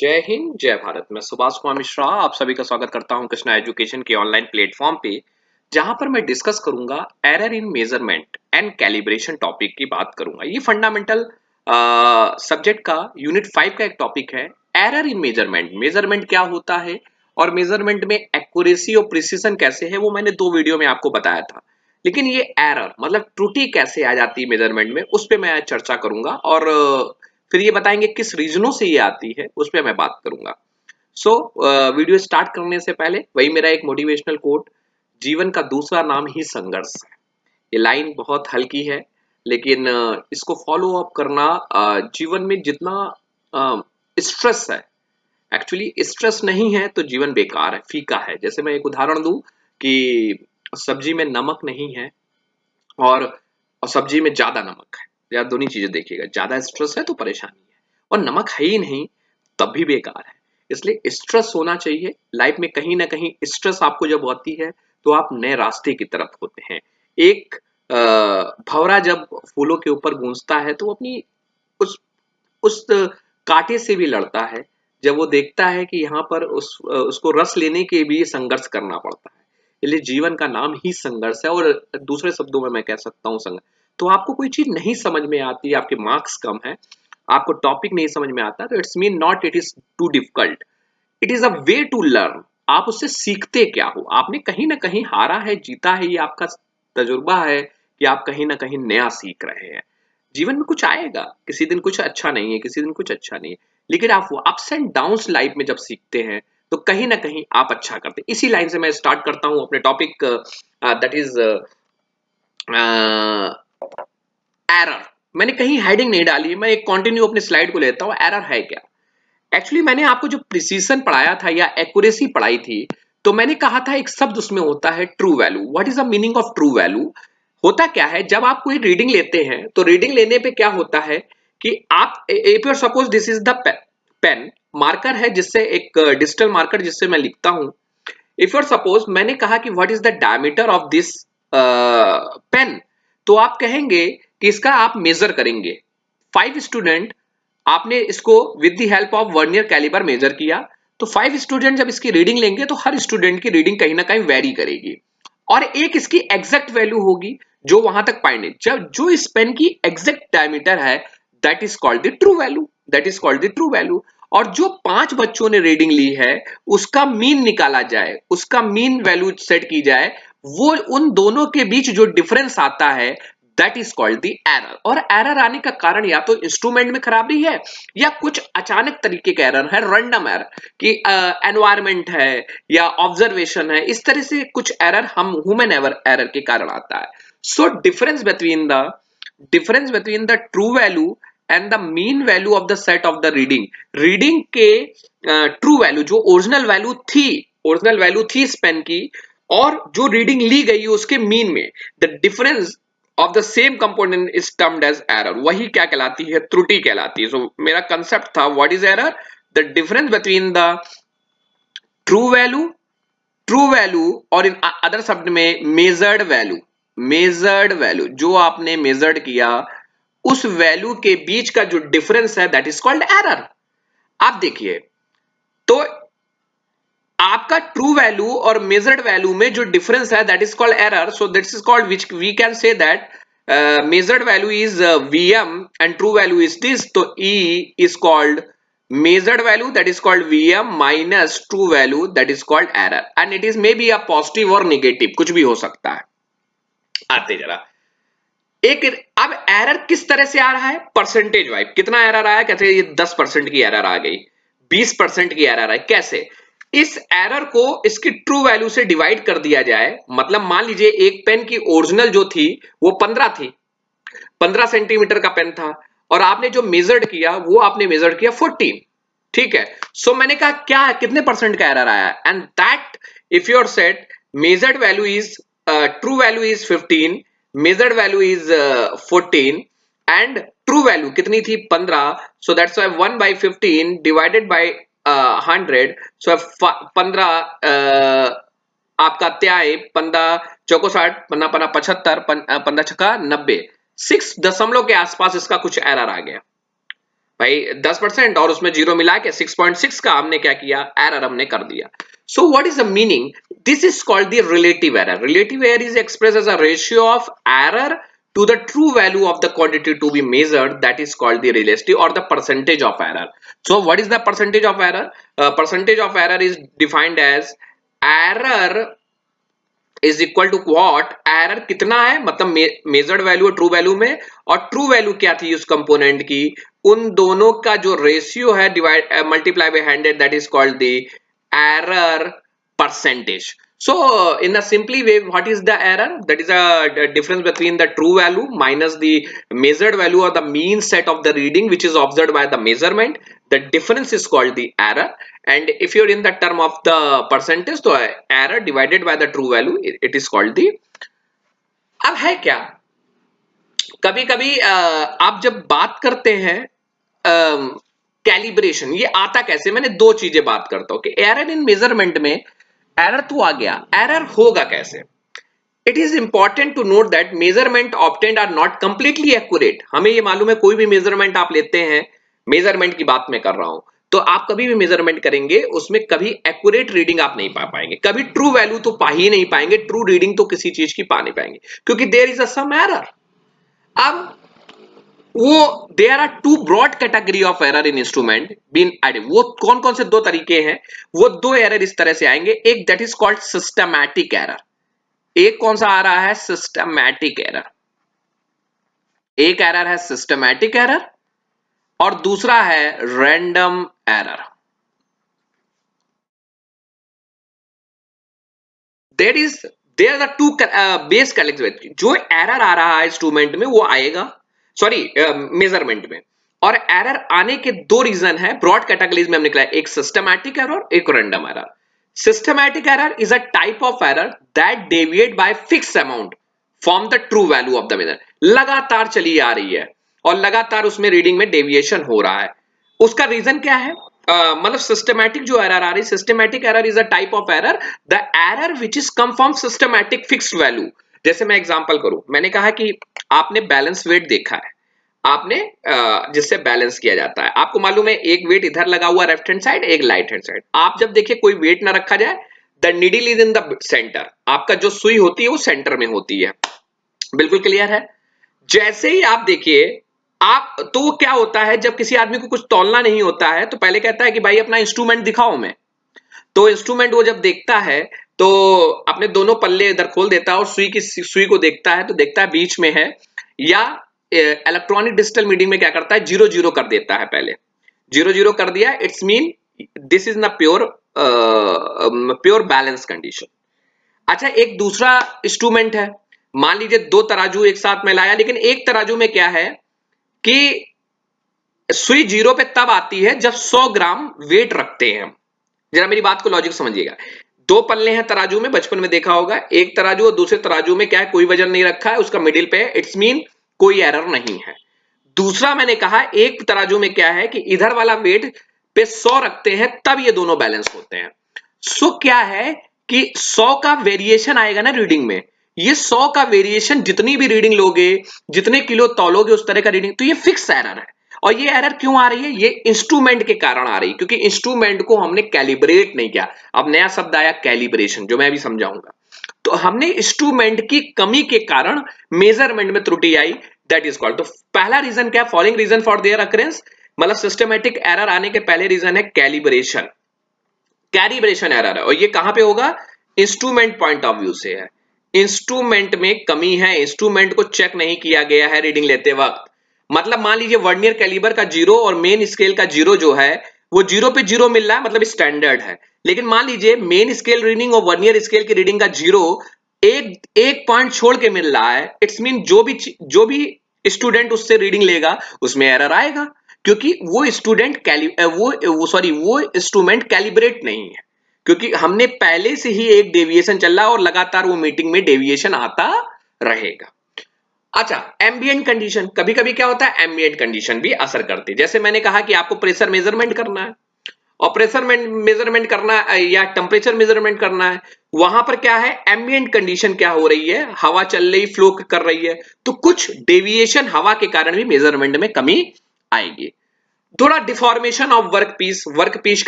जय हिंद जय भारत। मैं सुभाष कुमार मिश्रा आप सभी का स्वागत करता हूं कृष्णा एजुकेशन के ऑनलाइन प्लेटफॉर्म पे, जहां पर मैं डिस्कस करूंगा error in measurement and calibration topic की बात करूंगा। ये फंडामेंटल सब्जेक्ट का यूनिट 5 का एक टॉपिक है। एरर इन मेजरमेंट, मेजरमेंट क्या होता है और मेजरमेंट में एक्यूरेसी और प्रिसीजन कैसे है, वो मैंने 2 वीडियो में आपको बताया था। लेकिन ये एरर मतलब त्रुटि कैसे आ जाती है मेजरमेंट में, उस पर मैं चर्चा करूंगा और फिर ये बताएंगे किस रीजनों से ये आती है, उस पर मैं बात करूंगा। सो वीडियो स्टार्ट करने से पहले वही मेरा एक मोटिवेशनल कोट, जीवन का दूसरा नाम ही संघर्ष है। ये लाइन बहुत हल्की है, लेकिन इसको फॉलो अप करना जीवन में जितना स्ट्रेस है, एक्चुअली स्ट्रेस नहीं है तो जीवन बेकार है, फीका है। जैसे मैं एक उदाहरण दूं कि सब्जी में नमक नहीं है और सब्जी में ज्यादा नमक है, या दोनों चीजें देखिएगा, ज्यादा स्ट्रेस है तो परेशानी है, और नमक है ही नहीं तब भी बेकार है। इसलिए स्ट्रेस होना चाहिए लाइफ में। कहीं ना कहीं स्ट्रेस आपको जब होती है तो आप नए रास्ते की तरफ होते हैं। एक भंवरा जब फूलों के ऊपर गूंजता है तो वो अपनी उस कांटे से भी लड़ता है, जब वो देखता है कि यहाँ पर उसको रस लेने के भी संघर्ष करना पड़ता है। इसलिए जीवन का नाम ही संघर्ष है। और दूसरे शब्दों में मैं कह सकता हूँ संघर्ष। तो आपको कोई चीज नहीं समझ में आती, आपके मार्क्स कम है, आपको टॉपिक नहीं समझ में आता, तो it's mean not it is too difficult, it is a way to learn. आप उससे सीखते क्या हो, आपने कहीं ना कहीं हारा है, जीता है, ये आपका तजुर्बा है कि आप कहीं ना कहीं नया सीख रहे हैं। जीवन में कुछ आएगा, किसी दिन कुछ अच्छा नहीं है, किसी दिन कुछ अच्छा नहीं है, लेकिन आप वो अप्स एंड डाउन्स लाइफ में जब सीखते हैं तो कहीं ना कहीं आप अच्छा करते हैं। इसी लाइन से मैं स्टार्ट करता हूं अपने टॉपिक, दैट इज एरर। मैंने कहीं हेडिंग नहीं डाली, मैं एक कंटिन्यू अपनी स्लाइड को लेता हूं। एरर है क्या? एक्चुअली मैंने आपको जो प्रिसीजन पढ़ाया था या एक्यूरेसी पढ़ाई थी, तो मैंने कहा था एक शब्द उसमें होता है true value. What is the meaning of true value? होता क्या है, जब आप कोई रीडिंग लेते हैं तो रीडिंग लेने पे क्या होता है कि आप, if you suppose this is the pen, marker है जिससे, एक डिजिटल मार्कर जिससे मैं लिखता हूं। इफ यू सपोज मैंने कहा कि what is the diameter of this pen, तो आप कहेंगे कि इसका आप मेजर करेंगे। 5 स्टूडेंट, आपने इसको with the help of vernier calliper measure किया, तो 5 स्टूडेंट जब इसकी रीडिंग लेंगे तो हर स्टूडेंट की रीडिंग कहीं ना कहीं वेरी करेगी, और एक इसकी एग्जैक्ट वैल्यू होगी जो वहां तक पॉइंट है। जब जो इस पेन की एग्जैक्ट डायमीटर है, that is called the true value, that is called the true value. और जो 5 बच्चों ने रीडिंग ली है, उसका मीन निकाला जाए, उसका मीन वैल्यू सेट की जाए, वो उन दोनों के बीच जो डिफरेंस आता है, that is called the error. और एरर आने का कारण या तो इंस्ट्रूमेंट में खराबी है, या कुछ अचानक तरीके का एरर है, रैंडम एरर, कि एनवायरमेंट है या ऑब्जर्वेशन है, इस तरह से कुछ एरर हम ह्यूमन एरर के कारण आता है। So difference between the true value and the mean value of the set of the reading, reading के ट्रू वैल्यू जो ओरिजिनल वैल्यू थी इस पेन की, और जो रीडिंग ली गई उसके मीन में, the difference of the same component is termed as error. वही क्या कहलाती है? त्रुटि कहलाती है। सो मेरा कंसेप्ट था what is error, the difference between the true value और इन अदर शब्द में मेजर्ड वैल्यू जो आपने मेजर्ड किया, उस वैल्यू के बीच का जो डिफरेंस है, दैट इज कॉल्ड एरर। आप देखिए, तो आपका ट्रू वैल्यू और मेजर्ड वैल्यू में जो डिफरेंस है, that is called error. So that is called, which we can say that measured value is Vm and true value is this, तो E is called measured value, that is called Vm minus true value, that is called error, and it is maybe a positive or negative, कुछ भी हो सकता है। आते जरा एक, अब एरर किस तरह से आ रहा है? परसेंटेज वाइज कितना एरर आया? कहते हैं ये 10% की एरर आ गई, 20% की एरर आई। कैसे? इस एरर को इसकी ट्रू वैल्यू से डिवाइड कर दिया जाए। मतलब मान लीजिए एक पेन की ओरिजिनल जो थी वो 15 थी, 15 सेंटीमीटर का पेन था, और आपने जो मेजर्ड किया वो आपने मेजर्ड किया 14। ठीक है, सो मैंने कहा क्या, कितने परसेंट का एरर आया? And that, if your set measured value is, true value is 15, measured value is 14, and true value कितनी थी? 15। so that's why 1 by 15 divided by 100, so 15 आपका त्याय 15 चौको 60, 15 15 75, 15 छक्का 90, 6 दशमलव के आसपास इसका कुछ एरर आ गया। भाई 10% और उसमें जीरो मिला के 6.6 का हमने क्या किया, एरर हमने कर दिया। So what is the meaning, this is called the relative error. Relative error is express as a ratio of error to the true value of the quantity to be measured, that is called the relative or the percentage of error. So what is the percentage of error? Percentage of error is defined as error is equal to what, error कितना है मतलब measured value और true value में, और true value क्या थी उस component की, उन दोनों का जो रेशियो है divide multiply by 100, that is called the error percentage. So in a simply way, what is the error? That is a difference between the true value minus the measured value or the mean set of the reading which is observed by the measurement. The difference is called the error. And if you're in the term of the percentage, so error divided by the true value, it is called the. अब है क्या, कभी कभी आप जब बात करते हैं कैलिब्रेशन, ये आता कैसे, मैंने दो चीजें बात करता हूं कि एरर इन मेजरमेंट में एरर तो आ गया, एरर होगा कैसे. It is important to note that measurement obtained are not completely accurate. हमें ये मालूम है कोई भी मेजरमेंट आप लेते हैं, मेजरमेंट की बात मैं कर रहा हूं, तो आप कभी भी मेजरमेंट करेंगे उसमें कभी एक्यूरेट रीडिंग आप नहीं पा पाएंगे, कभी ट्रू वैल्यू तो पा ही नहीं पाएंगे, ट्रू रीडिंग तो किसी चीज की पा नहीं पाएंगे, क्योंकि there is a some error. अब वो there are two broad category of error in instrument been added. वो कौन कौन से दो तरीके हैं, वो दो एरर इस तरह से आएंगे. एक that is called systematic error. एक कौन सा आ रहा है, सिस्टमैटिक एरर. एक एरर है सिस्टमैटिक एरर और दूसरा है random error. There is there are the two base category. जो एरर आ रहा है इंस्ट्रूमेंट में वो आएगा, सॉरी मेजरमेंट में, और एरर आने के दो रीजन है ब्रॉड कैटेगरीज में हमने निकला, एक सिस्टमैटिक एरर, एक random error. Systematic error is a type of error that deviate by fixed amount from the true value of the measure. लगातार चली आ रही है और लगातार उसमें रीडिंग में डेविएशन हो रहा है. उसका रीजन क्या है, मतलब सिस्टमैटिक जो एरर आ रही, systematic error is a type of error, the error which is come from systematic fixed value. जैसे मैं एग्जांपल करूं, मैंने कहा कि आपने बैलेंस वेट देखा है, आपने जिससे बैलेंस किया जाता है, आपको मालूम है एक वेट इधर लगा हुआ लेफ्ट हैंड साइड, एक राइट हैंड साइड. आप जब देखिए कोई वेट ना रखा जाए, the needle is in the centre, आपका जो सुई होती है वो सेंटर में होती है. बिल्कुल क्लियर है. जैसे ही आप देखिए, आप तो क्या होता है जब किसी आदमी को कुछ तौलना नहीं होता है तो पहले कहता है कि भाई अपना इंस्ट्रूमेंट दिखाओ मैं. तो इंस्ट्रूमेंट वो जब देखता है तो अपने दोनों पल्ले इधर खोल देता है और सुई को देखता है, तो देखता है बीच में है, या इलेक्ट्रॉनिक डिजिटल मीडियम में क्या करता है, जीरो जीरो कर देता है. पहले जीरो जीरो कर दिया, इट्स मीन दिस इज न प्योर प्योर बैलेंस कंडीशन. अच्छा, एक दूसरा इंस्ट्रूमेंट है, मान लीजिए दो तराजू एक साथ में लाया, लेकिन एक तराजू में क्या है कि सुई जीरो पे तब आती है जब 100 ग्राम वेट रखते हैं हम. जरा मेरी बात को लॉजिक समझिएगा. दो पल्ले हैं तराजू में, बचपन में देखा होगा, एक तराजू और दूसरे तराजू में क्या है, कोई वजन नहीं रखा है, उसका मिडिल पे है, इट्स मीन कोई एरर नहीं है. दूसरा मैंने कहा एक तराजू में क्या है कि इधर वाला वेट पे 100 रखते हैं तब ये दोनों बैलेंस होते हैं. सो क्या है कि 100 का वेरिएशन आएगा ना रीडिंग में, ये 100 का वेरिएशन जितनी भी रीडिंग लोगे, जितने किलो तौलोगे उस तरह का रीडिंग, तो ये फिक्स एरर है. और ये एरर क्यों आ रही है, ये इंस्ट्रूमेंट के कारण आ रही है, क्योंकि इंस्ट्रूमेंट को हमने कैलिब्रेट नहीं किया. अब नया शब्द आया कैलिब्रेशन, जो मैं अभी समझाऊंगा. तो हमने इंस्ट्रूमेंट की कमी के कारण मेजरमेंट में त्रुटि आई, दैट इज कॉल्ड. तो पहला रीजन क्या, following reason for their occurrence, मतलब सिस्टमैटिक एरर आने के पहले रीजन है कैलिब्रेशन. कैलिब्रेशन एरर है, और ये कहां पे होगा, इंस्ट्रूमेंट पॉइंट ऑफ व्यू से है. इंस्ट्रूमेंट में कमी है, इंस्ट्रूमेंट को चेक नहीं किया गया है रीडिंग लेते वक्त. मतलब मान लीजिए वर्नियर कैलिबर का जीरो और मेन स्केल का जीरो जो है वो जीरो पे जीरो मिल रहा है, मतलब स्टैंडर्ड है. लेकिन मान लीजिए मेन स्केल रीडिंग और वर्नियर स्केल की रीडिंग का जीरो एक एक पॉइंट छोड़ के मिल रहा है, इट्स मीन जो भी स्टूडेंट उससे रीडिंग लेगा उसमें एरर आएगा, क्योंकि वो स्टूडेंट वो इंस्ट्रूमेंट कैलिब्रेट नहीं है, क्योंकि हमने पहले से ही एक डेविएशन चल रहा है और लगातार वो मीटिंग में डेविएशन आता रहेगा. अच्छा, एम्बिएंट कंडीशन, कभी कभी क्या होता है एम्बिएंट कंडीशन भी असर करती है. जैसे मैंने कहा कि आपको प्रेशर मेजरमेंट करना है, और प्रेशर मेजरमेंट करना है या टेम्परेचर मेजरमेंट करना है, वहां पर क्या है एम्बिएंट कंडीशन क्या हो रही है, हवा चल रही, फ्लो कर रही है, तो कुछ डेविएशन हवा के कारण भी मेजरमेंट में कमी आएगी. थोड़ा डिफॉर्मेशन ऑफ वर्क पीस के